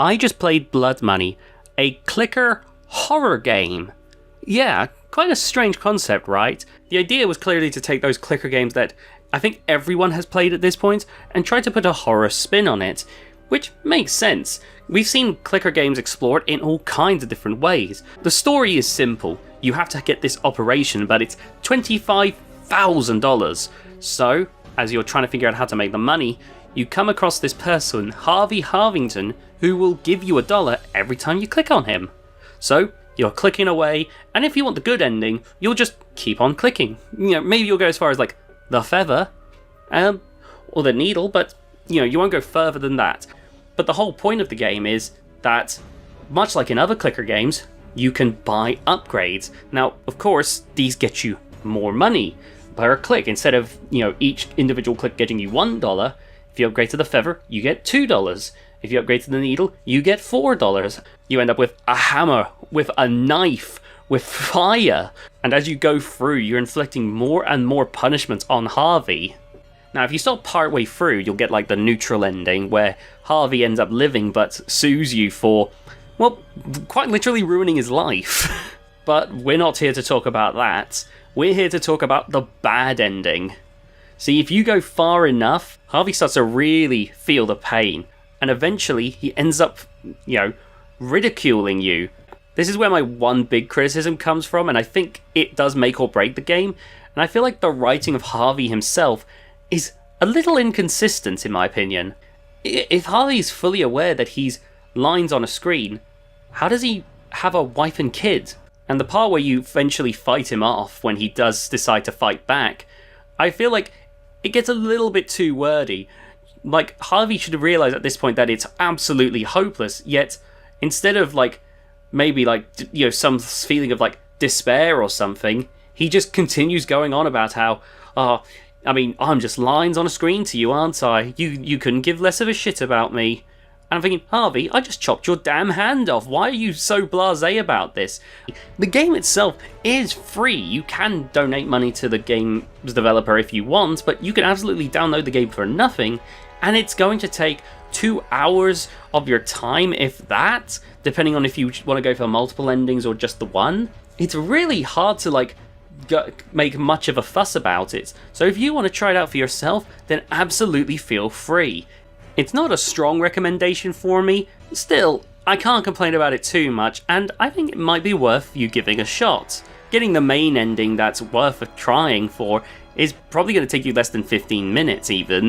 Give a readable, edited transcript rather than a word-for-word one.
I just played Blood Money, a clicker horror game. Yeah, quite a strange concept, right? The idea was clearly to take those clicker games that I think everyone has played at this point and try to put a horror spin on it, which makes sense. We've seen clicker games explored in all kinds of different ways. The story is simple. You have to get this operation, but it's $25,000. So, as you're trying to figure out how to make the money, you come across this person, Harvey Harvington, who will give you $1 every time you click on him. So, you're clicking away, and if you want the good ending, you'll just keep on clicking. You know, maybe you'll go as far as like the feather, or the needle, but you know, you won't go further than that. But the whole point of the game is that, much like in other clicker games, you can buy upgrades. Now, of course, these get you more money per click. Instead of, you know, each individual click getting you $1, if you upgrade to the feather, you get $2. If you upgrade to the needle, you get $4. You end up with a hammer, with a knife, with fire. And as you go through, you're inflicting more and more punishments on Harvey. Now, if you stop partway through, you'll get like the neutral ending, where Harvey ends up living but sues you for, well, quite literally ruining his life. But we're not here to talk about that. We're here to talk about the bad ending. See, if you go far enough, Harvey starts to really feel the pain. And eventually, he ends up, you know, ridiculing you. This is where my one big criticism comes from, and I think it does make or break the game. And I feel like the writing of Harvey himself is a little inconsistent, in my opinion. If Harvey's fully aware that he's lines on a screen, how does he have a wife and kid? And the part where you eventually fight him off when he does decide to fight back, I feel like it gets a little bit too wordy. Like, Harvey should have realised at this point that it's absolutely hopeless, yet instead of, like, maybe, like, you know, some feeling of, like, despair or something, he just continues going on about how, I mean, I'm just lines on a screen to you, aren't I? You couldn't give less of a shit about me. And I'm thinking, Harvey, I just chopped your damn hand off. Why are you so blasé about this? The game itself is free. You can donate money to the game's developer if you want, but you can absolutely download the game for nothing, and it's going to take 2 hours of your time, if that, depending on if you want to go for multiple endings or just the one. It's really hard to, like, make much of a fuss about it. So if you want to try it out for yourself, then absolutely feel free. It's not a strong recommendation for me, still, I can't complain about it too much, and I think it might be worth you giving a shot. Getting the main ending that's worth trying for is probably going to take you less than 15 minutes even.